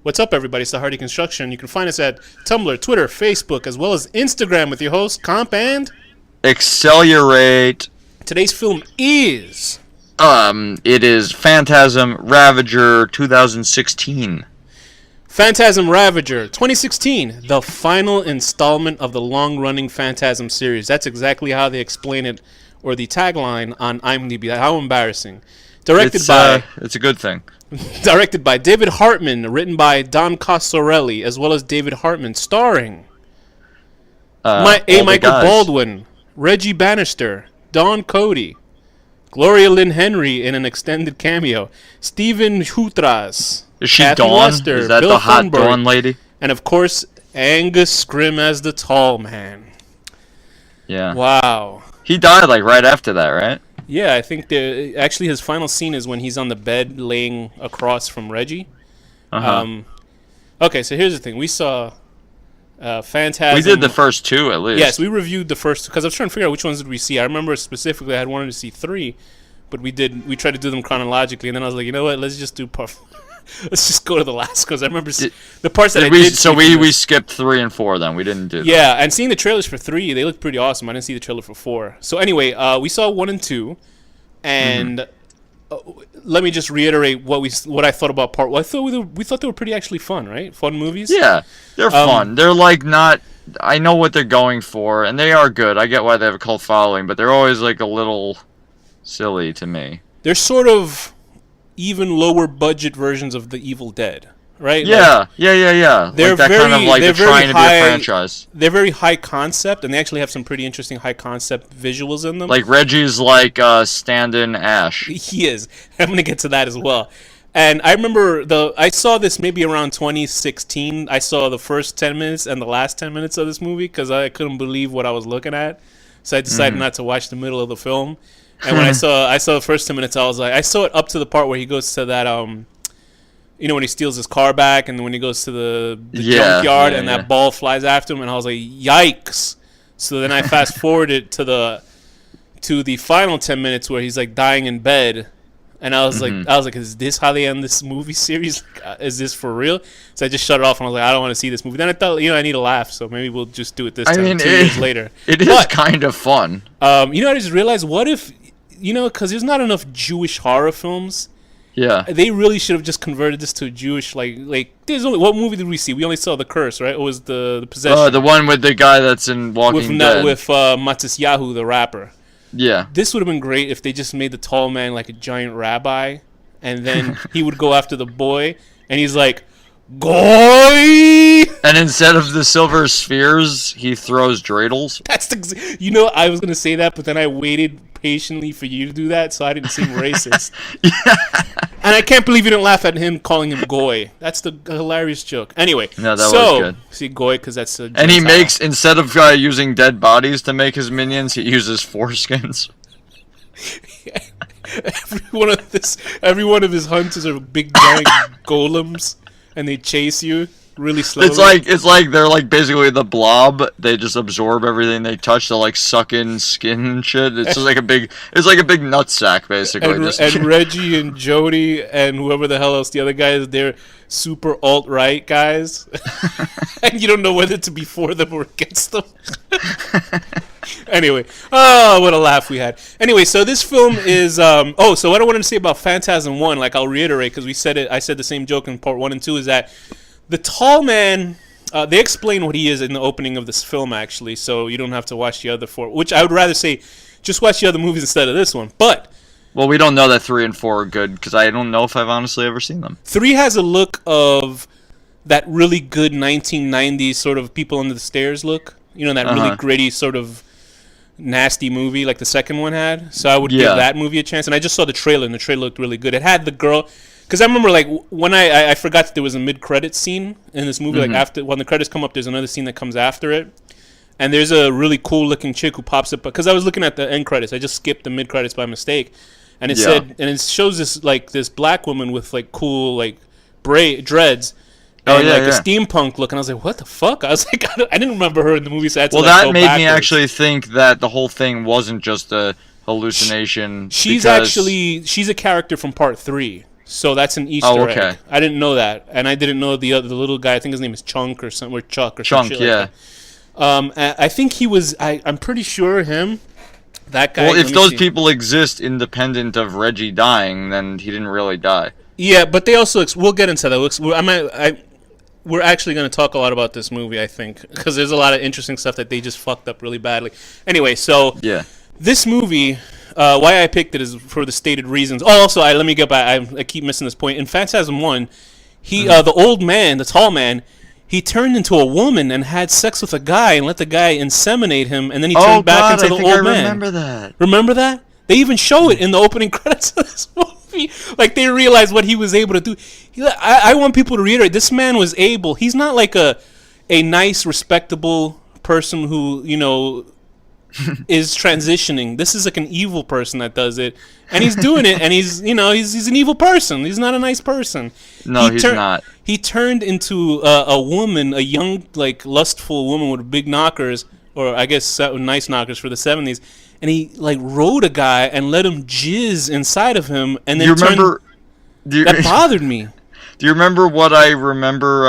What's up, everybody? It's the HorrorDeconstruction. You can find us at Tumblr, Twitter, Facebook, as well as Instagram with your hosts, Komp and... Accelerate. Today's film is... It is Phantasm Ravager 2016. Phantasm Ravager 2016, the final installment of the long-running Phantasm series. That's exactly how they explain it, or the tagline on IMDb. How embarrassing. It's a good thing. Directed by David Hartman, written by Don Coscarelli, as well as David Hartman, starring Michael Baldwin, Reggie Bannister, Don Cody, Gloria Lynn Henry in an extended cameo, Stephen Hutras, is she Kathy Dawn? Lester, Is that Bill the hot Thunberg, Dawn lady? and of course Angus Scrimm as the tall man. Yeah. Wow. He died like right after that, right? Yeah, I think actually his final scene is when he's on the bed laying across from Reggie. Okay, so here's the thing. We saw Phantasm. We did the first two at least. Yes, we reviewed the first, because I was trying to figure out which ones did we see. I remember specifically I had wanted to see 3, but we tried to do them chronologically, and then I was like, you know what, let's just do let's just go to the last, because I remember the parts that I did. So we skipped 3 and 4 then. We didn't do that. Yeah, and seeing the trailers for 3, they looked pretty awesome. I didn't see the trailer for 4. So anyway, we saw 1 and 2, and let me just reiterate what I thought about part 1. We thought they were pretty actually fun, right? Fun movies. Yeah, they're fun. They're like not. I know what they're going for, and they are good. I get why they have a cult following, but they're always like a little silly to me. They're sort of even lower budget versions of the Evil Dead, right? Yeah. They're like that kind of like they're trying to be a franchise. They're very high concept, and they actually have some pretty interesting high concept visuals in them. Like Reggie's like stand-in Ash. He is. I'm gonna get to that as well. And I remember I saw this maybe around 2016. I saw the first 10 minutes and the last 10 minutes of this movie because I couldn't believe what I was looking at. So I decided not to watch the middle of the film. And when I saw the first 10 minutes, I was like, I saw it up to the part where he goes to that, you know, when he steals his car back, and when he goes to the junkyard, and that ball flies after him, and I was like, yikes! So then I fast forwarded to the final 10 minutes where he's like dying in bed, and I was like, is this how they end this movie series? Is this for real? So I just shut it off, and I was like, I don't want to see this movie. Then I thought, I need a laugh, so maybe we'll just do it this time, 2 years later. It is kind of fun. I just realized, what if, because there's not enough Jewish horror films. Yeah. They really should have just converted this to a Jewish, there's only, what movie did we see? We only saw The Curse, right? Or was the Possession? The one with the guy that's in Walking Dead. With Matisyahu, the rapper. Yeah. This would have been great if they just made the tall man like a giant rabbi, and then he would go after the boy, and he's like, Goy! And instead of the silver spheres, he throws dreidels. That's I was going to say that, but then I waited patiently for you to do that, so I didn't seem racist. And I can't believe you didn't laugh at him calling him Goy. That's the hilarious joke. Anyway, no, that was good. See, Goy, because that's a... And he makes, instead of using dead bodies to make his minions, he uses foreskins. Every one of his hunters are big giant golems, and they chase you really slowly. It's like they're like basically the Blob. They just absorb everything they touch. They like suck in skin and shit. It's just like a big nutsack basically. And Reggie and Jody and whoever the hell else the other guys, they're super alt-right guys, and you don't know whether to be for them or against them. Anyway, what a laugh we had. Anyway, so this film is so what I wanted to say about Phantasm 1, like I'll reiterate because I said the same joke in part 1 and 2, is that the tall man, they explain what he is in the opening of this film, actually, so you don't have to watch the other 4, which I would rather say just watch the other movies instead of this one. But well, we don't know that 3 and 4 are good because I don't know if I've honestly ever seen them. 3 has a look of that really good 1990s sort of People Under the Stairs look. That really gritty sort of nasty movie like the second one had. So I would give that movie a chance. And I just saw the trailer, and the trailer looked really good. It had the girl... Because I remember, when I forgot that there was a mid-credits scene in this movie. After when the credits come up, there's another scene that comes after it. And there's a really cool-looking chick who pops up. Because I was looking at the end credits. I just skipped the mid-credits by mistake. And it said... And it shows this black woman with, cool, dreads. And a steampunk look, and I was like, "What the fuck?" I was like, "I didn't remember her in the movie." So I had to, that made me actually think that the whole thing wasn't just a hallucination. She's a character from part 3. So that's an Easter egg. I didn't know that, and I didn't know the little guy. I think his name is Chunk or something, or Chuck or some shit like that. I think he was. I'm pretty sure him. That guy. Well, if those people exist independent of Reggie dying, then he didn't really die. Yeah, but they also. We'll get into that. We're actually going to talk a lot about this movie, I think, because there's a lot of interesting stuff that they just fucked up really badly. Anyway, so this movie, why I picked it is for the stated reasons. Oh, also, let me get back. I keep missing this point. In Phantasm 1, the old man, the tall man, he turned into a woman and had sex with a guy and let the guy inseminate him, and then he turned back into the old man. I remember that. Remember that? They even show it in the opening credits of this movie. Like, they realized what he was able to do. I want people to reiterate, this man was able. He's not like a nice, respectable person who, is transitioning. This is like an evil person that does it. And he's doing it, and he's an evil person. He's not a nice person. No, he's not. He turned into a woman, a young, like, lustful woman with big knockers, or I guess nice knockers for the 70s. And he, like, rode a guy and let him jizz inside of him, and then that bothered me. Do you remember what I remember?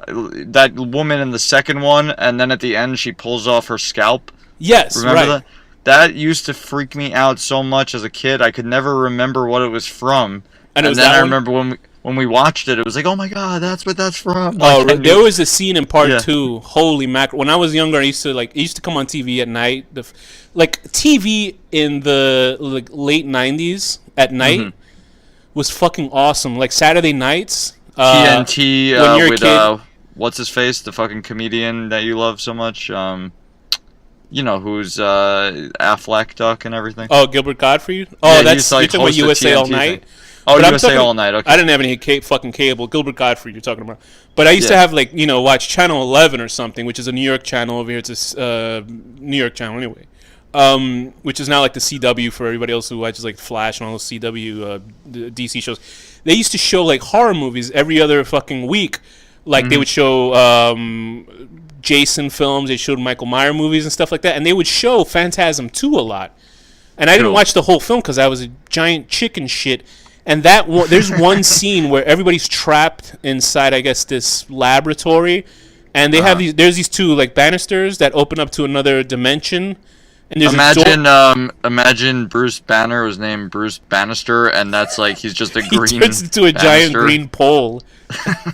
That woman in the second one, and then at the end she pulls off her scalp. Yes, remember that? That used to freak me out so much as a kid. I could never remember what it was from. And then I remember when we watched it, it was like, oh my god, that's what that's from. Like, there was a scene in part 2. Holy mackerel! When I was younger, it used to come on TV at night. TV in the late 90s at night was fucking awesome. Like Saturday nights. TNT with what's his face, the fucking comedian that you love so much. Who's Affleck Duck and everything. Oh, Gilbert Gottfried. Oh, that's you're talking about USA All Night. Oh, USA All Night. Okay. I didn't have any fucking cable. Gilbert Gottfried, you're talking about. But I used to have watch Channel 11 or something, which is a New York channel over here. It's a New York channel anyway. Which is now like the CW for everybody else who watches like Flash and all those CW DC shows. They used to show like horror movies every other fucking week. Like they would show Jason films, they showed Michael Myers movies and stuff like that, and they would show Phantasm 2 a lot. And I didn't watch the whole film because I was a giant chicken shit. And there's one scene where everybody's trapped inside, I guess, this laboratory, and they have there's these two like banisters that open up to another dimension. And imagine Bruce Banner was named Bruce Bannister, and that's like he's just a green. He turns into a giant green pole.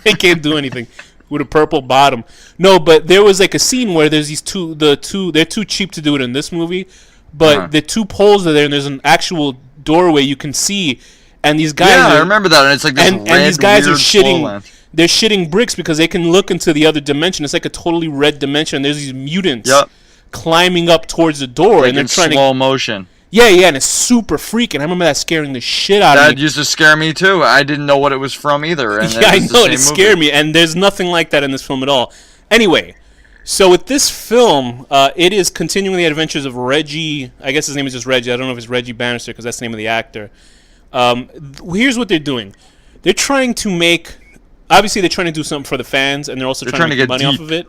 He can't do anything with a purple bottom. No, but there was like a scene where there's these they're too cheap to do it in this movie, but the two poles are there, and there's an actual doorway you can see, and these guys. Yeah, I remember that, and it's like this and these guys are shitting. They're shitting bricks because they can look into the other dimension. It's like a totally red dimension. And there's these mutants. Climbing up towards the door, like and they're trying slow motion. Yeah, and it's super freaking. I remember that scaring the shit out of me. That used to scare me too. I didn't know what it was from either. And I know it scared me, and there's nothing like that in this film at all. Anyway, so with this film, it is continuing the adventures of Reggie. I guess his name is just Reggie. I don't know if it's Reggie Bannister because that's the name of the actor. Here's what they're doing. They're trying to make. Obviously, they're trying to do something for the fans, and they're also trying to get money off of it.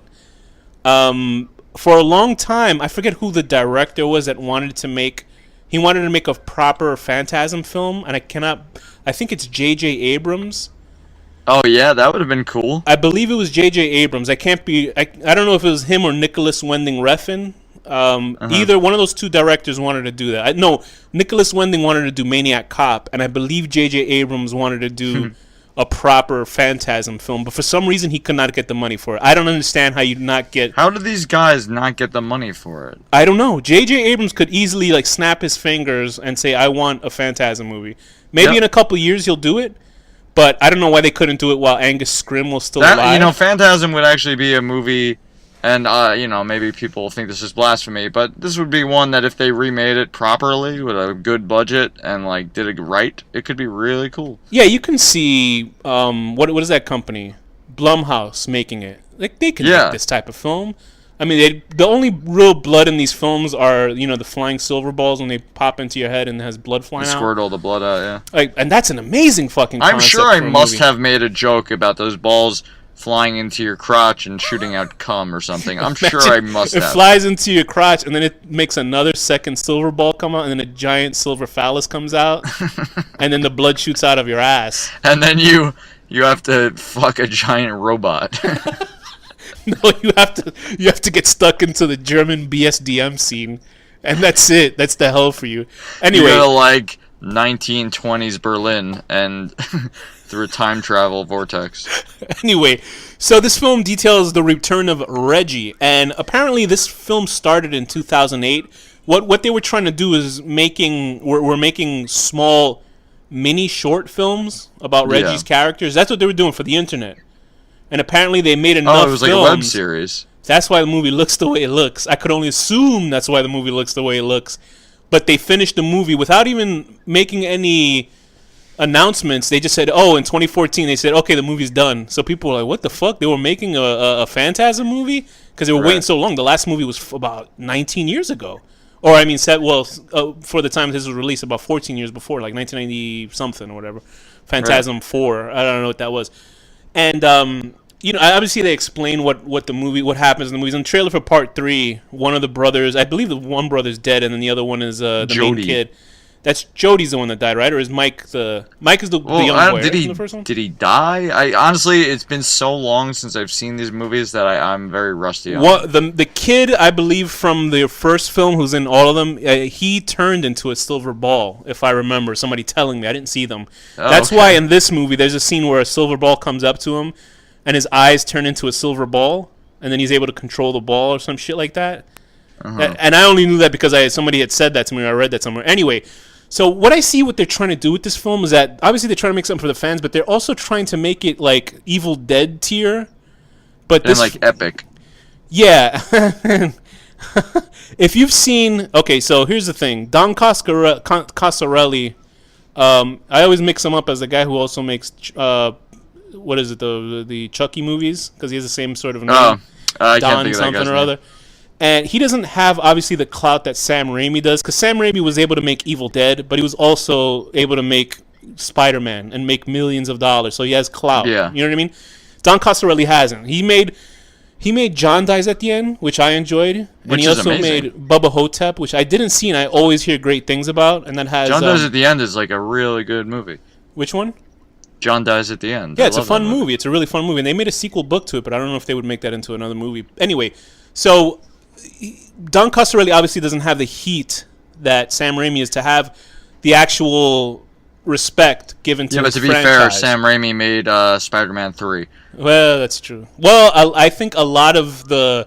For a long time, I forget who the director was that wanted to make a proper Phantasm film, and I think it's J.J. Abrams. Oh yeah, that would have been cool. I believe it was J.J. Abrams. I don't know if it was him or Nicholas Winding Refn. Either one of those two directors wanted to do that. No, Nicholas Winding wanted to do Maniac Cop, and I believe J.J. Abrams wanted to do a proper Phantasm film, but for some reason he could not get the money for it. I don't understand how you not get. How do these guys not get the money for it? I don't know. J.J. Abrams could easily like snap his fingers and say, "I want a Phantasm movie." Maybe in a couple years he'll do it, but I don't know why they couldn't do it while Angus Scrimm was still alive. Phantasm would actually be a movie. And, maybe people think this is blasphemy, but this would be one that if they remade it properly with a good budget and, like, did it right, it could be really cool. Yeah, you can see, what is that company? Blumhouse making it. Like, they can make this type of film. I mean, the only real blood in these films are, the flying silver balls when they pop into your head and it has blood flying out. Squirt all the blood out, yeah. Like, and that's an amazing fucking concept. I'm sure I must have made a joke about those balls flying into your crotch and shooting out cum or something. I'm sure I must It have. flies into your crotch, and then it makes another second silver ball come out, and then a giant silver phallus comes out, and then the blood shoots out of your ass. And then you have to fuck a giant robot. No, you have to get stuck into the German BSDM scene, and that's it. That's the hell for you. Anyway, You go to like 1920s Berlin and through a time travel vortex. Anyway, so this film details the return of Reggie, and apparently this film started in 2008. What they were trying to do is we're making small mini short films about Reggie's characters. That's what they were doing for the internet. And apparently they made enough Oh, it was like films. a web series. That's why the movie looks the way it looks. I could only assume that's why the movie looks the way it looks. But they finished the movie without even making any announcements. They just said, oh, in 2014, they said, okay, the movie's done. So people were like, what the fuck? They were making a Phantasm movie? Because they were waiting so long. The last movie was about 19 years ago. Or, I mean, for the time this was released, about 14 years before, like 1990-something or whatever. Phantasm 4. I don't know what that was. And, obviously they explain what happens in the movies. In the trailer for Part 3, one of the brothers, I believe the one brother's dead, and then the other one is the main kid. That's Jody's the one that died, right? Or is Mike is the young boy, right, in the first one? Did he die? Honestly, it's been so long since I've seen these movies that I'm very rusty on the kid, I believe, from the first film, who's in all of them, he turned into a silver ball, if I remember. Somebody telling me. I didn't see them. That's why in this movie, there's a scene where a silver ball comes up to him, and his eyes turn into a silver ball, and then he's able to control the ball or some shit like that. And I only knew that because somebody had said that to me, or I read that somewhere. Anyway, so what I see what they're trying to do with this film is that obviously they're trying to make something for the fans, but they're also trying to make it like Evil Dead tier. But and like epic. Yeah. If you've seen... Okay, so here's the thing. Don Coscarelli, I always mix him up as the guy who also makes... what is it, the Chucky movies? Because he has the same sort of name. I Don can't think of that something guy's or name. other. And he doesn't have, obviously, the clout that Sam Raimi does. Because Sam Raimi was able to make Evil Dead, but he was also able to make Spider-Man and make millions of dollars. So he has clout. Yeah. You know what I mean? Don Coscarelli hasn't. He made John Dies at the End, which I enjoyed. And Which he is also amazing. made Bubba Hotep, which I didn't see and I always hear great things about. And that has... John Dies at the End is like a really good movie. Which one? John Dies at the End. Yeah, I it's a love fun that movie. It's a really fun movie. And they made a sequel book to it, but I don't know if they would make that into another movie. Anyway, so Don Coscarelli obviously doesn't have the heat that Sam Raimi is to have the actual respect given to his but to be fair, franchise. Sam Raimi made Spider-Man 3. Well, that's true. Well, I think a lot of the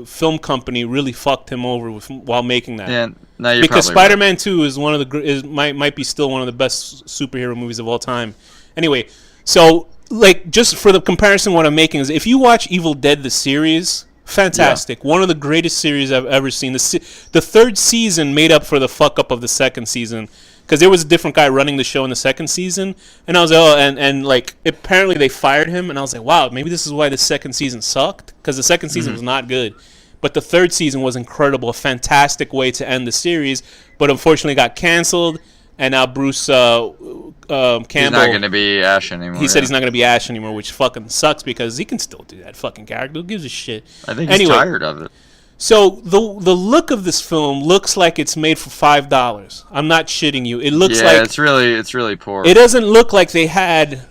film company really fucked him over while making that. Yeah, no, you're Because probably Spider-Man right. 2 is might be still one of the best superhero movies of all time. Anyway, so like just for the comparison, what I'm making is if you watch Evil Dead the series, fantastic, one of the greatest series I've ever seen. The third season made up for the fuck up of the second season. Because there was a different guy running the show in the second season, and I was like, oh, and like apparently they fired him, and I was like, wow, maybe this is why the second season sucked, because the second season was not good, but the third season was incredible, a fantastic way to end the series, but unfortunately got canceled, and now Bruce Campbell, He's not going to be Ash anymore. he said he's not going to be Ash anymore, which fucking sucks because he can still do that fucking character. Who gives a shit? I think he's tired of it. So the look of this film looks like it's made for $5. I'm not shitting you. It looks like it's really poor. It doesn't look like they had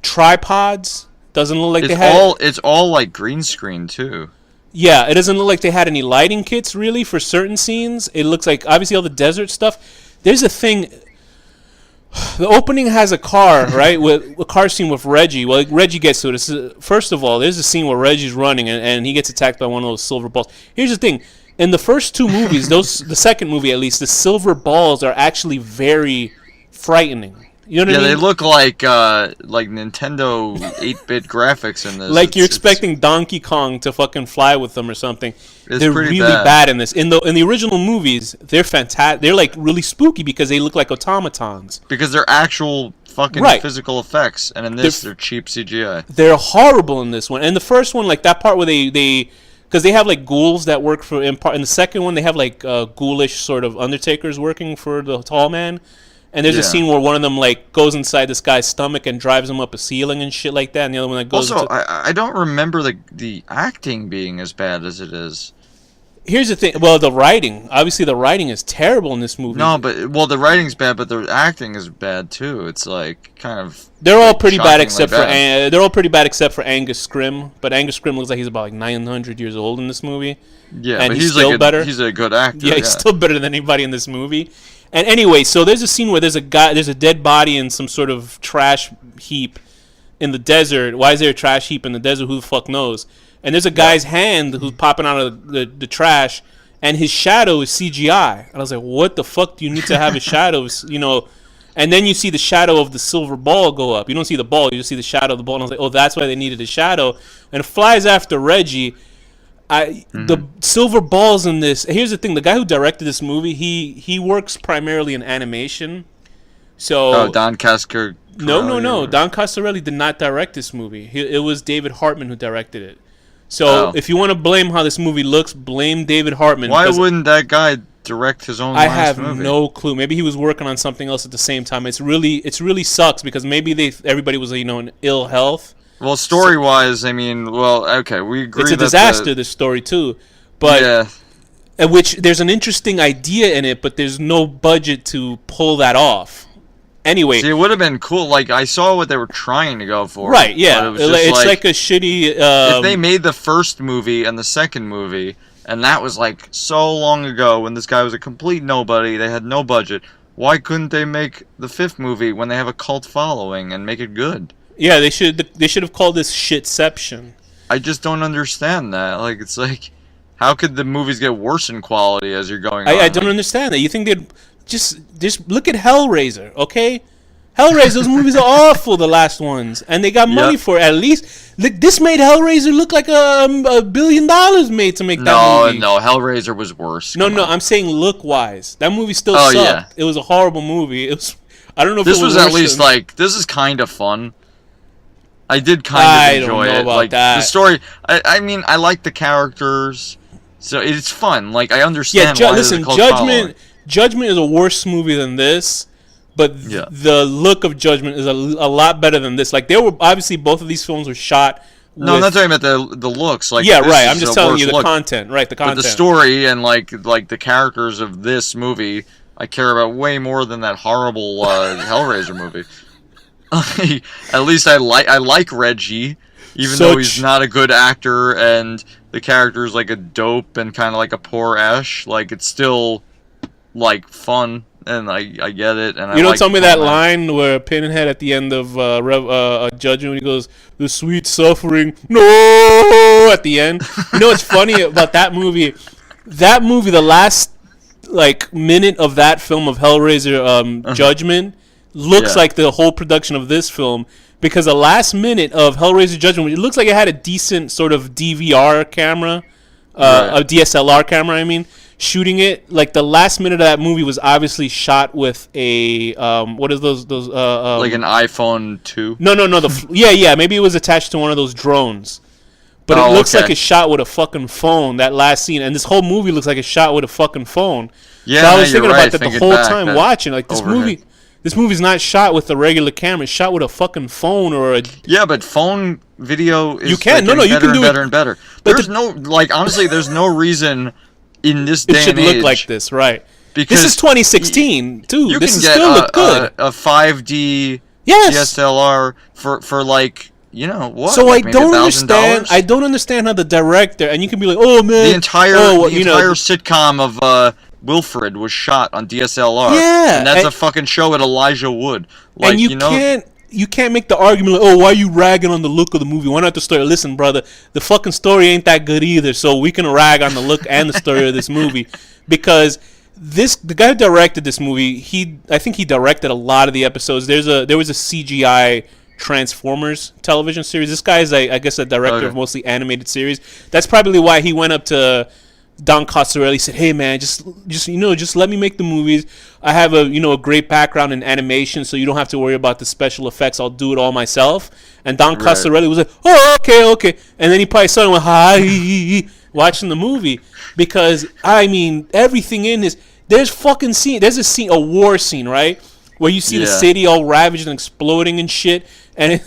tripods. Doesn't look like It's all like green screen too. Yeah, it doesn't look like they had any lighting kits really for certain scenes. It looks like obviously all the desert stuff. There's a thing. The opening has a car, right? With a car scene with Reggie. Well, Reggie gets to it. First of all, there's a scene where Reggie's running and he gets attacked by one of those silver balls. Here's the thing. In the first two movies, the second movie at least, the silver balls are actually very frightening. You know what I mean? Yeah, they look like Nintendo 8-bit graphics in this. Like you're expecting Donkey Kong to fucking fly with them or something. They're pretty really bad. bad in this. In the original movies, they're fantastic. They're like really spooky because they look like automatons. Because they're actual fucking physical effects, and in this they're cheap CGI. They're horrible in this one. And the first one, like that part where they because they have like ghouls that work for in the second one they have like ghoulish sort of undertakers working for the tall man. And there's a Yeah. scene where one of them like goes inside this guy's stomach and drives him up a ceiling and shit like that, and the other one that goes. Also, I don't remember the acting being as bad as it is. Here's the thing. Well, the writing. Obviously, the writing is terrible in this movie. No, but the writing's bad, but the acting is bad too. It's like kind of. They're all pretty bad shockingly except bad. for they're all pretty bad except for Angus Scrim. But Angus Scrim looks like he's about like 900 years old in this movie. Yeah, and but he's like still better. He's a good actor. Yeah, he's still better than anybody in this movie. And anyway, so there's a scene where there's a dead body in some sort of trash heap in the desert. Why is there a trash heap in the desert? Who the fuck knows? And there's a guy's hand who's popping out of the trash, and his shadow is CGI. And I was like, what the fuck do you need to have a shadow? You know. And then you see the shadow of the silver ball go up. You don't see the ball, you just see the shadow of the ball. And I was like, oh, that's why they needed a shadow. And it flies after Reggie. The silver balls in this. Here's the thing: the guy who directed this movie, he works primarily in animation. So Don Cascar. No. Don Coscarelli did not direct this movie. It was David Hartman who directed it. So if you want to blame how this movie looks, blame David Hartman. Why wouldn't that guy direct his own? I have movie? no clue. Maybe he was working on something else at the same time. It's really sucks because maybe everybody was in ill health. Well, story-wise, I mean, okay, we agree. It's a disaster. This story too, but which there's an interesting idea in it, but there's no budget to pull that off. Anyway, see, it would have been cool. Like I saw what they were trying to go for. Right? Yeah, it's like a shitty. If they made the first movie and the second movie, and that was like so long ago when this guy was a complete nobody, they had no budget. Why couldn't they make the fifth movie when they have a cult following and make it good? Yeah, they should have called this Shitception. I just don't understand that. Like, it's like, how could the movies get worse in quality as you're going on? I don't understand that. You think they'd just look at Hellraiser, okay? Hellraiser, those movies are awful, the last ones, and they got money for it. At least this made Hellraiser look like $1 billion made to make that movie. No, Hellraiser was worse. No, I'm saying look-wise. That movie still sucked. Yeah. It was a horrible movie. It was. I don't know if this it was at least like this is kind of fun. I did kind of enjoy it. Like that. The story. I mean, I like the characters, so it's fun. Like I understand. Yeah, listen, Judgment is a worse movie than this, but the look of Judgment is a lot better than this. Like, they were obviously both of these films were shot. No, I'm not talking about the looks. Like, right. I'm just telling you the content. Right, the content. But the story and like the characters of this movie, I care about way more than that horrible Hellraiser movie. At least I like Reggie, even though he's not a good actor, and the character is like a dope and kind of like a poor Ash. Like, it's still like fun, and I get it. And you don't tell me that line where Pinhead at the end of Judgment, when he goes, "The sweet suffering, no," at the end. You know what's funny about that movie? That movie, the last minute of that film of Hellraiser, Judgment, looks like the whole production of this film, because the last minute of Hellraiser Judgment, it looks like it had a decent sort of DVR camera, a DSLR camera, I mean, shooting it. Like, the last minute of that movie was obviously shot with a what is those like an iPhone 2? No, maybe it was attached to one of those drones. But it looks like it's shot with a fucking phone, that last scene. And this whole movie looks like it's shot with a fucking phone. Yeah, so I was thinking about that the whole time watching. Like, this movie's not shot with a regular camera. It's shot with a fucking phone or a... Yeah, but phone video is you can. you can do better and better. There's honestly, there's no reason in this day and age... It should look like this, right. Because this is 2016, too. You this can still look good. A 5D DSLR for like... You know what? So like, I don't understand. I don't understand how the director, and you can be like, "Oh man, the entire sitcom of Wilfred was shot on DSLR." Yeah, and that's a fucking show with Elijah Wood. Like, and you can't make the argument like, "Oh, why are you ragging on the look of the movie? Why not the story?" Listen, brother, the fucking story ain't that good either. So we can rag on the look and the story of this movie, because the guy who directed this movie, I think he directed a lot of the episodes. There was a CGI Transformers television series. This guy is, I guess, a director of mostly animated series. That's probably why he went up to Don Coscarelli, said, "Hey man, just let me make the movies. I have a great background in animation, so you don't have to worry about the special effects. I'll do it all myself." And Don Coscarelli was like, "Oh, okay." And then he probably saw him went, "Hi," watching the movie, because I mean, everything in this, there's a war scene, right? where you see the Yeah. city all ravaged and exploding and shit, and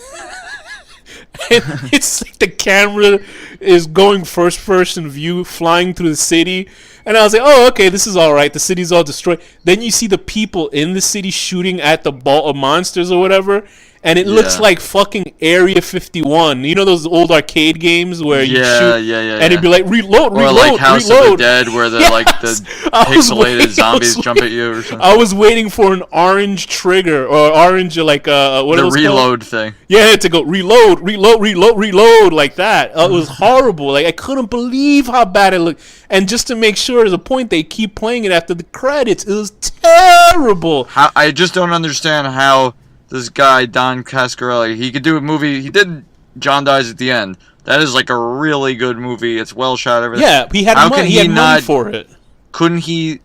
and it's like the camera is going first person view, flying through the city. And I was like, oh, okay, this is all right. The city's all destroyed. Then you see the people in the city shooting at the ball of monsters or whatever, and it looks like fucking Area 51. You know those old arcade games where you shoot, and it'd be like reload, or like House of the Dead, where the like the pixelated zombies jump at you or something. I was waiting for an orange trigger or orange like what the was reload called? thing. Yeah, to go reload like that. It was horrible. Like I couldn't believe how bad it looked. And just to make sure, as a point, they keep playing it after the credits. It was terrible. I just don't understand how this guy Don Cascarelli, he could do a movie. He did John Dies at the End. That is like a really good movie. It's well shot. Everything. Yeah, he had money. He had money for it. Couldn't he,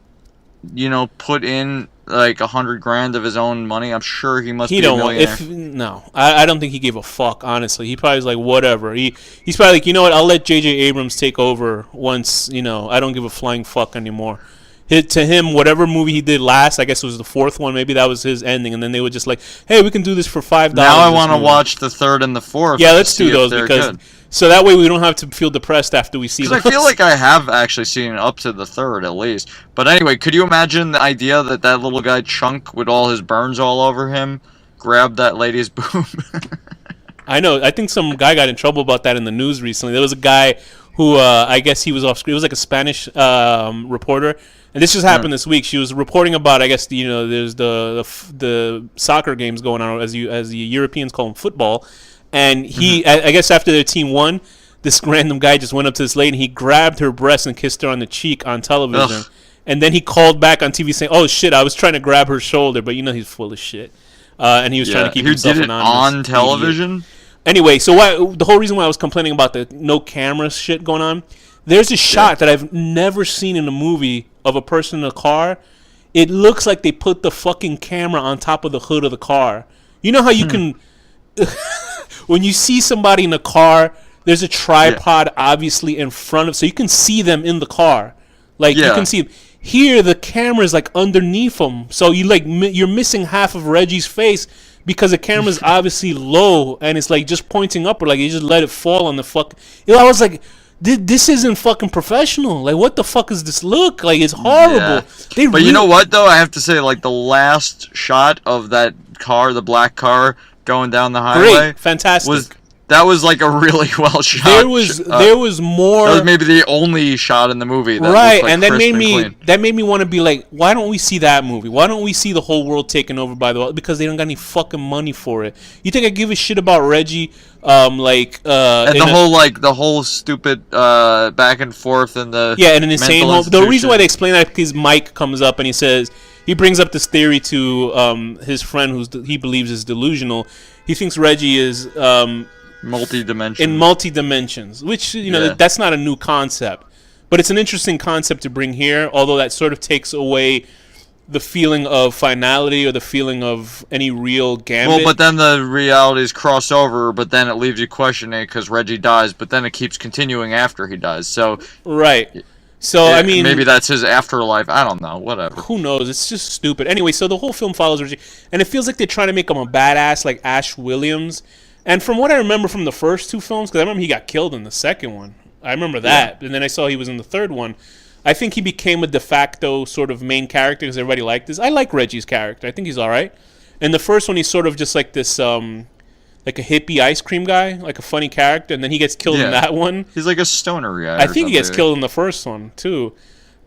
put in like $100,000 of his own money? I'm sure he must be a millionaire. I don't think he gave a fuck. Honestly, he probably was like whatever. He's probably like, you know what? I'll let J.J. Abrams take over once. I don't give a flying fuck anymore. To him, whatever movie he did last, I guess it was the fourth one. Maybe that was his ending, and then they were just like, "Hey, we can do this for $5." Now I want to watch the third and the fourth. Yeah, let's do those because so that way we don't have to feel depressed after we see. Because I feel like I have actually seen up to the third at least. But anyway, could you imagine the idea that little guy Chunk with all his burns all over him grabbed that lady's boob? I know. I think some guy got in trouble about that in the news recently. There was a guy who I guess he was off screen. It was like a Spanish reporter. And this just happened this week. She was reporting about, I guess, there's the soccer games going on, as the Europeans call them, football. And he, I guess after their team won, this random guy just went up to this lady and he grabbed her breast and kissed her on the cheek on television. Ugh. And then he called back on TV saying, "Oh shit, I was trying to grab her shoulder," but he's full of shit. And he was trying to keep himself anonymous. On television? Idiot. Anyway, so the whole reason why I was complaining about the no camera shit going on, there's a shot that I've never seen in a movie of a person in a car. It looks like they put the fucking camera on top of the hood of the car. You know how you can, when you see somebody in a car, there's a tripod obviously in front of, so you can see them in the car. Like you can see them. Here the camera is like underneath them, so you're missing half of Reggie's face because the camera's obviously low and it's like just pointing upward, like you just let it fall on the fuck. I was like, this isn't fucking professional. Like, what the fuck is this look? Like, it's horrible. Yeah. But you know what, though? I have to say, like, the last shot of that car, the black car, going down the highway. Great. Fantastic. That was like a really well shot. There was more. That was maybe the only shot in the movie. That right, like and that made me want to be like, why don't we see that movie? Why don't we see the whole world taken over by the? Because they don't got any fucking money for it. You think I give a shit about Reggie? And the whole stupid back and forth and the and an insane home. The reason why they explain that is because Mike comes up and he brings up this theory to his friend he believes is delusional. He thinks Reggie is multi-dimensions, which that's not a new concept, but it's an interesting concept to bring here, although that sort of takes away the feeling of finality or the feeling of any real gambit. Well, but then the realities cross over, but then it leaves you questioning because Reggie dies, but then it keeps continuing after he dies. So right. So I mean, maybe that's his afterlife. I don't know. Whatever. Who knows? It's just stupid. Anyway, so the whole film follows Reggie, and it feels like they're trying to make him a badass like Ash Williams. And from what I remember from the first two films, because I remember he got killed in the second one. I remember that. And then I saw he was in the third one. I think he became a de facto sort of main character because everybody liked this. I like Reggie's character. I think he's all right. In the first one, he's sort of just like this, like a hippie ice cream guy, like a funny character. And then he gets killed in that one. He's like a stoner guy. I think he gets killed in the first one, too.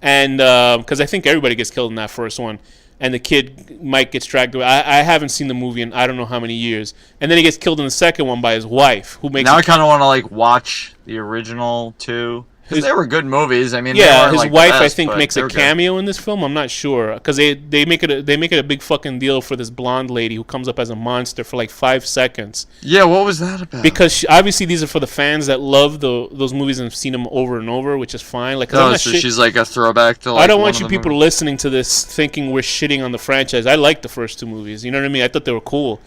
And because I think everybody gets killed in that first one. And the kid, Mike, gets dragged away. I haven't seen the movie in I don't know how many years. And then he gets killed in the second one by his wife, who makes. Now I kind of want to like watch the original too. Because they were good movies. I mean, yeah, his like wife best, I think makes a cameo in this film. I'm not sure because they make it a big fucking deal for this blonde lady who comes up as a monster for like 5 seconds. Yeah, what was that about? Because obviously these are for the fans that love those movies and have seen them over and over, which is fine. Like, so she's like a throwback to. Like, I don't want you people listening to this thinking we're shitting on the franchise. I like the first two movies. You know what I mean? I thought they were cool.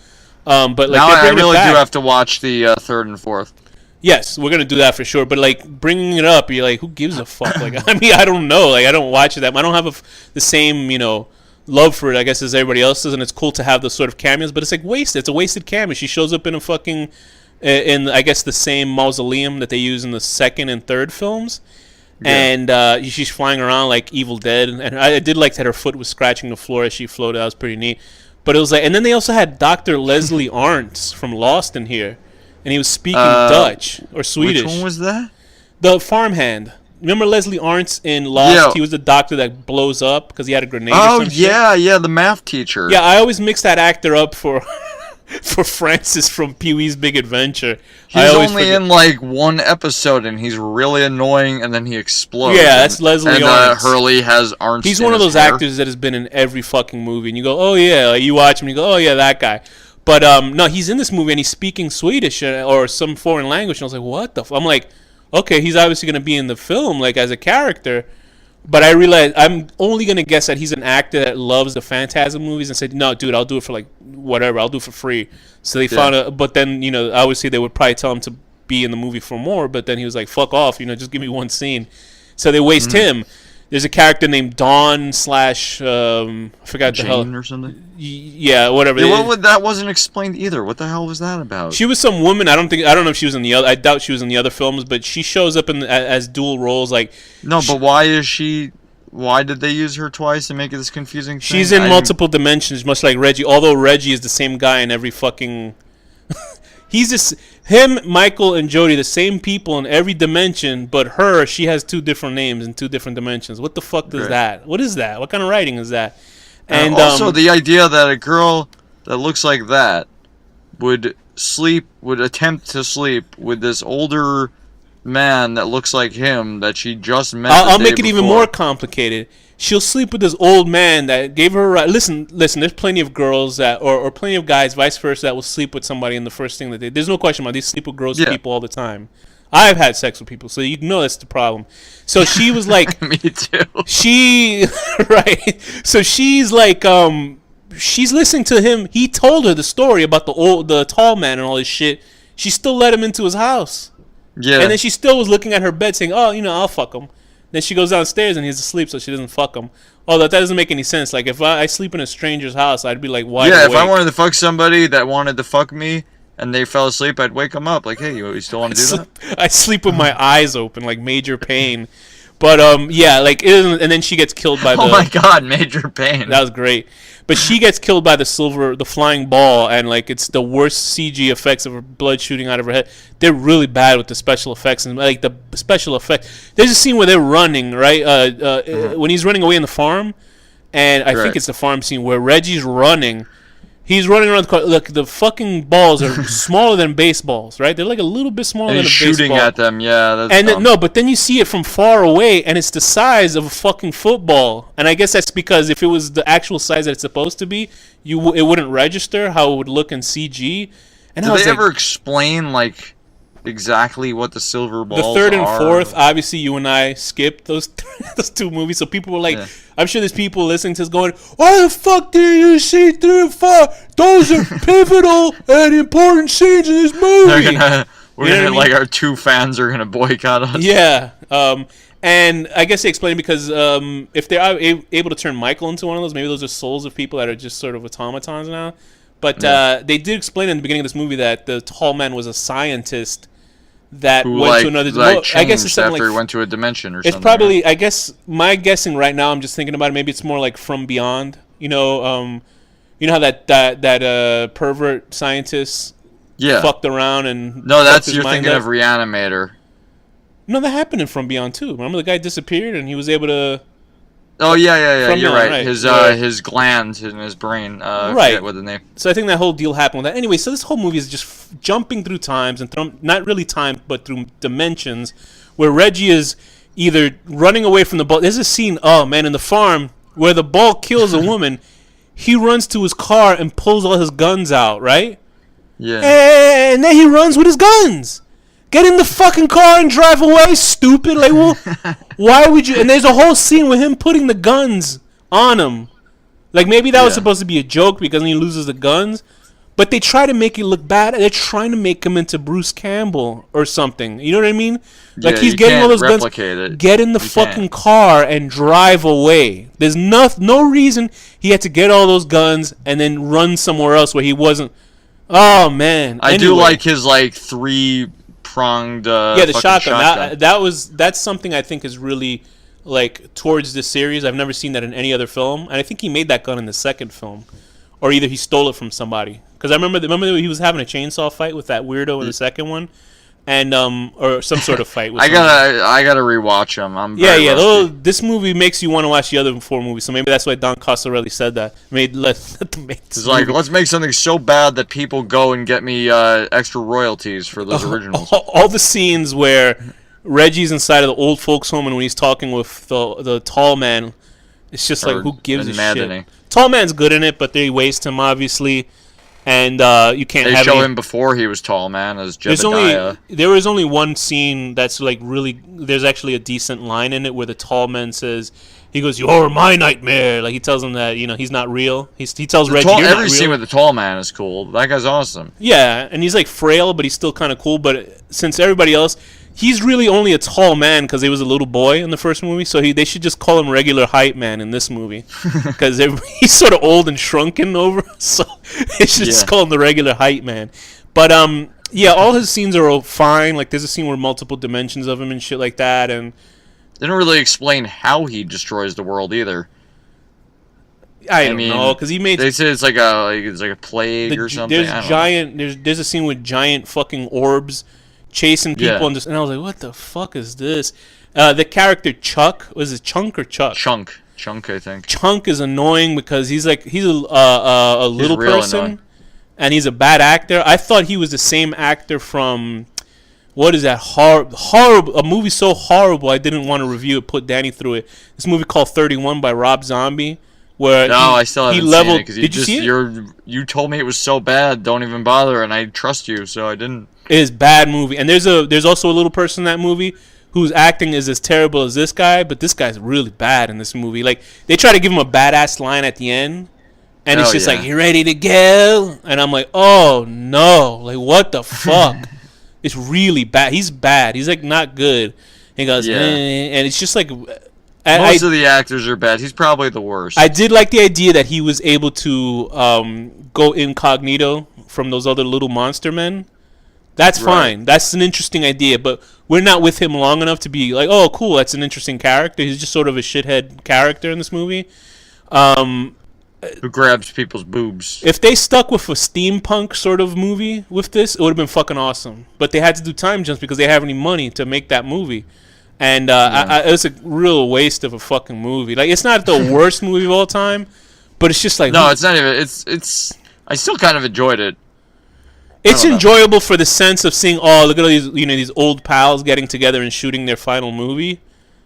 But like, now I really do have to watch the third and fourth. Yes, we're gonna do that for sure. But like bringing it up, you're like, who gives a fuck? Like, I mean, I don't know. Like, I don't watch it that. I don't have the same, love for it, I guess, as everybody else does, and it's cool to have those sort of cameos. But it's like wasted. It's a wasted cameo. She shows up in a fucking, in I guess the same mausoleum that they use in the second and third films. Yeah. And she's flying around like Evil Dead, and I did like that her foot was scratching the floor as she floated. That was pretty neat. But it was like, and then they also had Dr. Leslie Arntz from Lost in here, and he was speaking Dutch or Swedish. Which one was that? The farmhand. Remember Leslie Arntz in Lost? Yeah. He was the doctor that blows up because he had a grenade. Oh, or some yeah, shit. Yeah, the math teacher. Yeah, I always mix that actor up for for Francis from Pee-wee's Big Adventure. He's only in like one episode, and he's really annoying, and then he explodes. Yeah, that's Leslie Arntz. Hurley has Arntz. He's one of those actors that has been in every fucking movie, and you go, oh yeah, like, you watch him, and you go, oh yeah, that guy. But no, he's in this movie, and he's speaking Swedish or some foreign language, and I was like, what the? I'm like, okay, he's obviously gonna be in the film, like as a character. But I realized I'm only going to guess that he's an actor that loves the Phantasm movies and said, no, dude, I'll do it for like whatever. I'll do it for free. So they found a, but then, you know, obviously they would probably tell him to be in the movie for more. But then he was like, fuck off, you know, just give me one scene. So they waste him. There's a character named Dawn slash, I forgot Jane the hell. Or something? Yeah, whatever. Yeah, that wasn't explained either. What the hell was that about? She was some woman. I don't know if she was in the other. I doubt she was in the other films, but she shows up in as dual roles. Like no, but why is she? Why did they use her twice and make it this confusing thing? She's in multiple dimensions, much like Reggie. Although Reggie is the same guy in every fucking. He's just him, Michael, and Jody, the same people in every dimension, but her, she has two different names in two different dimensions. What the fuck does that? What is that? What kind of writing is that? And also the idea that a girl that looks like that would attempt to sleep with this older man that looks like him that she just met. I'll make it even more complicated. She'll sleep with this old man that gave her a ride. Listen. There's plenty of girls that, or plenty of guys, vice versa, that will sleep with somebody in the first thing that they. There's no question about it. They sleep with gross people all the time. I've had sex with people, so you know that's the problem. So she was like, me too. Right. So she's like, she's listening to him. He told her the story about the tall man and all this shit. She still let him into his house. Yeah. And then she still was looking at her bed saying, oh, you know, I'll fuck him. Then she goes downstairs and he's asleep, so she doesn't fuck him. Oh, that doesn't make any sense. Like, if I sleep in a stranger's house, I'd be like, wide awake. If I wanted to fuck somebody that wanted to fuck me and they fell asleep, I'd wake them up. Like, hey, you still want to do that? I sleep with my eyes open, like major pain. But, yeah, like, and then she gets killed by oh my God, major pain. That was great. But she gets killed by the flying ball, and like it's the worst CG effects of her blood shooting out of her head. They're really bad with the special effects, and like the special effects. There's a scene where they're running, right? When he's running away in the farm, and I think it's the farm scene where Reggie's running. He's running around the car. Look, the fucking balls are smaller than baseballs, right? They're like a little bit smaller than a baseball. Shooting at them, yeah. That's dumb. But then you see it from far away, and it's the size of a fucking football. And I guess that's because if it was the actual size that it's supposed to be, it wouldn't register how it would look in CG. And did they ever explain like exactly what the silver balls are? The third and fourth, obviously, you and I skipped those two movies, so people were like. Yeah. I'm sure there's people listening to this going, why the fuck do you see 3 and 4? Those are pivotal and important scenes in this movie. Our 2 fans are gonna boycott us. Yeah. And I guess they explain because if they are able to turn Michael into one of those, maybe those are souls of people that are just sort of automatons now. But they did explain in the beginning of this movie that the tall man was a scientist that went to another dimension. I guess it's something after he went to a dimension or something. It's probably, I guess, my guessing right now, I'm just thinking about it, maybe it's more like From Beyond. You know how that pervert scientist fucked around and no, that's you're thinking of Reanimator. No, that happened in From Beyond too. Remember the guy disappeared and he was able to. Oh yeah. You're right. His glands in his brain. Right. I forget what the name. So I think that whole deal happened with that. Anyway, so this whole movie is just jumping through times and not really time, but through dimensions, where Reggie is either running away from the ball. There's a scene, in the farm where the ball kills a woman. He runs to his car and pulls all his guns out, right? Yeah. And then he runs with his guns. Get in the fucking car and drive away, stupid. Like, well, why would you? And there's a whole scene with him putting the guns on him. Like, maybe that was supposed to be a joke because he loses the guns. but they try to make it look bad. They're trying to make him into Bruce Campbell or something. You know what I mean? Like Yeah, he's you getting all can't those guns. replicate it. Get in the You fucking can't. car and drive away. There's no reason he had to get all those guns and then run somewhere else where he wasn't. Oh man! I do Anyway. like his like 3-pronged. Yeah, the fucking shotgun. That's something I think is really like towards this series. I've never seen that in any other film, and I think he made that gun in the second film, or either he stole it from somebody. Because I remember he was having a chainsaw fight with that weirdo in the second one, and or some sort of fight. With I gotta rewatch them. I'm very rusty. This movie makes you want to watch the other 4 movies, so maybe that's why Don Coscarelli said that. Let them make this It's like, movie. let's make something so bad that people go and get me extra royalties for those originals. All the scenes where Reggie's inside of the old folks' home and when he's talking with the tall man, it's just like, who gives a maddening. shit? Tall man's good in it, but they waste him obviously, and you can't They have show any, him before he was tall man as Jebediah. there was only one scene that's like really. There's actually a decent line in it where the tall man says, he goes, "You're my nightmare." Like he tells him that he's not real. He tells Reggie, "You're not Every real." scene with the tall man is cool. That guy's awesome. Yeah, and he's like frail, but he's still kind of cool. But since everybody else, he's really only a tall man because he was a little boy in the first movie. So they should just call him regular height man in this movie because he's sort of old and shrunken over. So they should just call him the regular height man. But yeah, all his scenes are all fine. Like there's a scene where multiple dimensions of him and shit like that, and They don't really explain how he destroys the world either. I don't know because he made. They say it's like a plague or something. There's a scene with giant fucking orbs chasing people and I was like, what the fuck is this? The character Chuck, was it Chunk or Chuck? Chunk, I think. Chunk is annoying because he's a little person, annoying. And he's a bad actor. I thought he was the same actor from what is that horrible a movie so horrible I didn't want to review it. Put Danny through it. This movie called 31 by Rob Zombie. Where I still haven't seen it because did you see it? You told me it was so bad. Don't even bother, and I trust you, so I didn't. It is bad movie, and there's also a little person in that movie whose acting is as terrible as this guy, but this guy's really bad in this movie. Like they try to give him a badass line at the end, and it's just like, "You ready to go?" And I'm like, "Oh no! Like what the fuck?" It's really bad. He's bad. He's like not good. He goes, and it's just like. Most of the actors are bad. He's probably the worst. I did like the idea that he was able to go incognito from those other little monster men. That's fine. That's an interesting idea, but we're not with him long enough to be like, oh, cool, that's an interesting character. He's just sort of a shithead character in this movie. Who grabs people's boobs. If they stuck with a steampunk sort of movie with this, it would have been fucking awesome. But they had to do time jumps because they didn't have any money to make that movie. And it's a real waste of a fucking movie. Like, it's not the worst movie of all time, but it's just like... No, it's not even... It's. I still kind of enjoyed it. It's enjoyable for the sense of seeing, look at all these, these old pals getting together and shooting their final movie.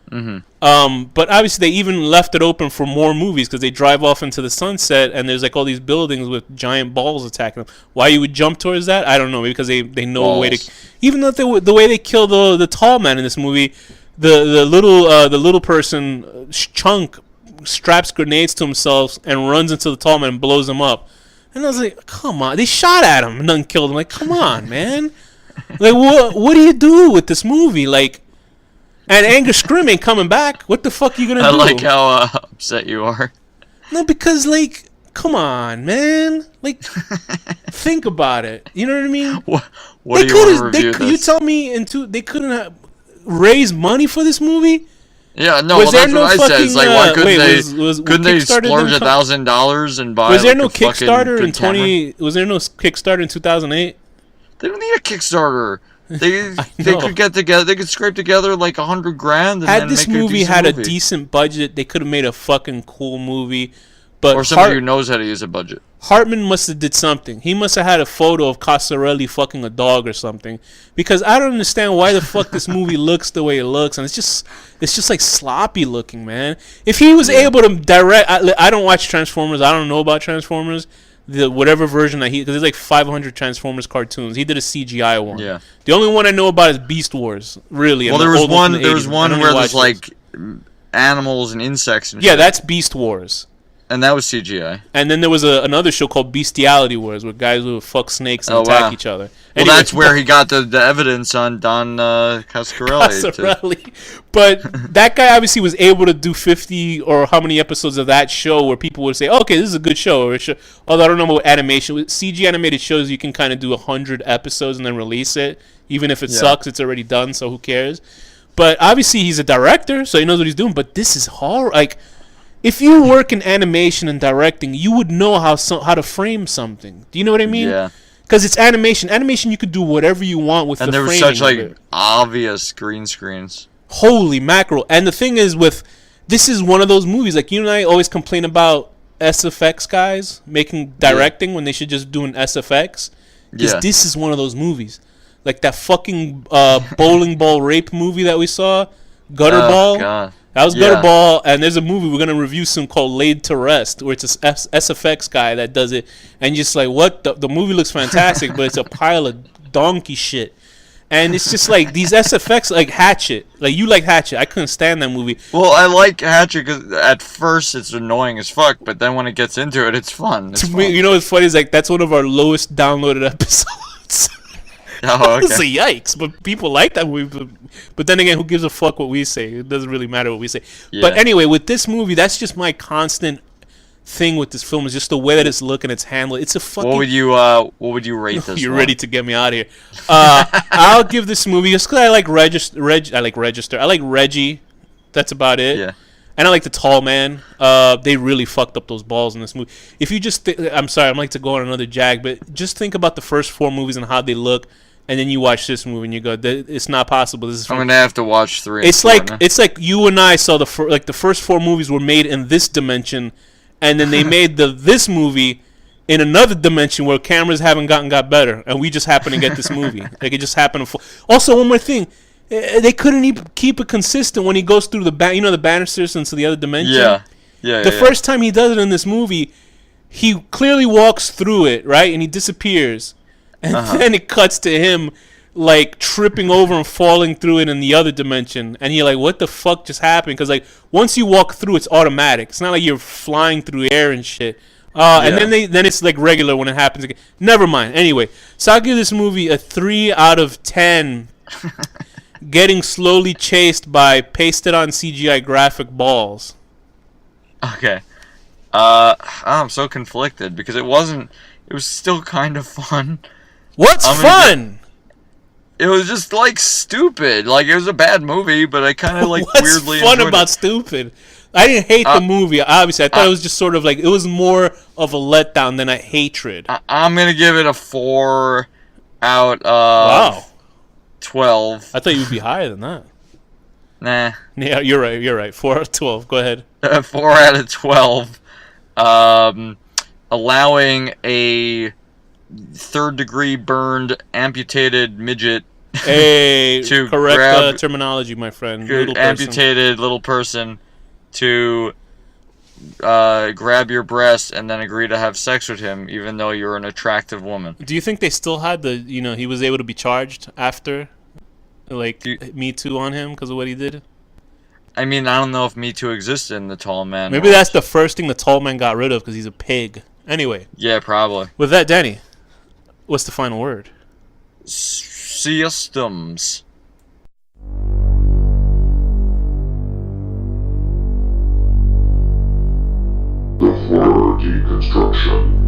Mm-hmm. But obviously they even left it open for more movies because they drive off into the sunset and there's like all these buildings with giant balls attacking them. Why you would jump towards that? I don't know. Because they know a way to... Even though the way they kill the tall man in this movie... The little person Chunk straps grenades to himself and runs into the tall man and blows him up. And I was like, come on! They shot at him and none killed him. Like, come on, man! Like, what do you do with this movie? Like, and Angus Scrim ain't coming back. What the fuck are you gonna do? I like how upset you are. No, because like, come on, man! Like, think about it. You know what I mean? What do you want to review this? You tell me they couldn't have raise money for this movie? Yeah, no, that's what I said. It's like, why couldn't they splurge $1,000 and buy? Was there no Kickstarter in 20? Was there no Kickstarter in 2008? They don't need a Kickstarter. They could get together. They could scrape together like $100,000. Had this movie had a decent budget, they could have made a fucking cool movie. But or somebody who knows how to use a budget. Hartman must have did something. He must have had a photo of Coscarelli fucking a dog or something. Because I don't understand why the fuck this movie looks the way it looks, and it's just like sloppy looking, man. If he was able to direct, I don't watch Transformers. I don't know about Transformers. Whatever version that because there's like 500 Transformers cartoons. He did a CGI one. Yeah. The only one I know about is Beast Wars. Really. Well, there was one where there's like animals and insects and shit. That's Beast Wars. And that was CGI. And then there was another show called Bestiality Wars, where guys would fuck snakes and attack each other. Well, Anyway, that's where he got the evidence on Don Coscarelli. But that guy obviously was able to do 50 or how many episodes of that show where people would say, okay, this is a good show. Or although I don't know about animation. With CG animated shows, you can kind of do 100 episodes and then release it. Even if it sucks, it's already done, so who cares? But obviously he's a director, so he knows what he's doing. But this is horror. Like, if you work in animation and directing, you would know how to frame something. Do you know what I mean? Yeah. Because it's animation. Animation, you could do whatever you want with the framing. And there were such like obvious green screens. Holy mackerel! And the thing is, this is one of those movies. Like, you and I always complain about SFX guys making directing when they should just do an SFX. Because this is one of those movies. Like that fucking bowling ball rape movie that we saw, Gutterball. God. That was Gutterball, and there's a movie we're gonna review soon called Laid to Rest, where it's a SFX guy that does it, and you're just like, what? The movie looks fantastic, but it's a pile of donkey shit, and it's just like these SFX, like Hatchet, like you like Hatchet. I couldn't stand that movie. Well, I like Hatchet because at first it's annoying as fuck, but then when it gets into it, it's fun. It's fun. You know what's funny is like that's one of our lowest downloaded episodes. Oh, okay. It's a yikes, but people like that movie. But then again, who gives a fuck what we say? It doesn't really matter what we say. Yeah. But anyway, with this movie, that's just my constant thing with this film is just the way that it's looking, it's handled. It's a fucking. What would you rate this? You're ready to get me out of here. I'll give this movie just because I like Register. I like Reggie. That's about it. Yeah. And I like the Tall Man. They really fucked up those balls in this movie. If you just, I'm sorry, I'm like to go on another jag, but just think about the first 4 movies and how they look. And then you watch this movie and you go, "It's not possible." This is. I'm gonna have to watch 3. It's like you and I saw the first 4 movies were made in this dimension, and then they made this movie in another dimension where cameras haven't got better, and we just happened to get this movie. Like it just happened to. Also, one more thing, they couldn't even keep it consistent when he goes through the the banisters into the other dimension. Yeah. The first time he does it in this movie, he clearly walks through it, right, and he disappears. And then it cuts to him, like, tripping over and falling through it in the other dimension. And you're like, what the fuck just happened? Because, like, once you walk through, it's automatic. It's not like you're flying through air and shit. And then it's, like, regular when it happens again. Never mind. Anyway, so I'll give this movie a 3 out of 10. Getting slowly chased by pasted-on CGI graphic balls. Okay. I'm so conflicted because it was still kind of fun. What's fun? It was just like stupid. Like it was a bad movie, but I kind of like weirdly enjoyed it. What's fun about stupid? I didn't hate the movie. Obviously, I thought it was just sort of like it was more of a letdown than a hatred. I'm gonna give it a 4 out of 12. I thought you would be higher than that. Nah. Yeah, you're right. 4 out of 12. Go ahead. 4 out of 12. Allowing a 3rd-degree burned, amputated midget to correct terminology, my friend. Little person to grab your breast and then agree to have sex with him, even though you're an attractive woman. Do you think they still had he was able to be charged after, like, Me Too on him because of what he did? I mean, I don't know if Me Too existed in the Tall Man. Maybe that's the first thing the Tall Man got rid of because he's a pig. Anyway. Yeah, probably. With that, Danny, what's the final word? Systems. The Horror Deconstruction.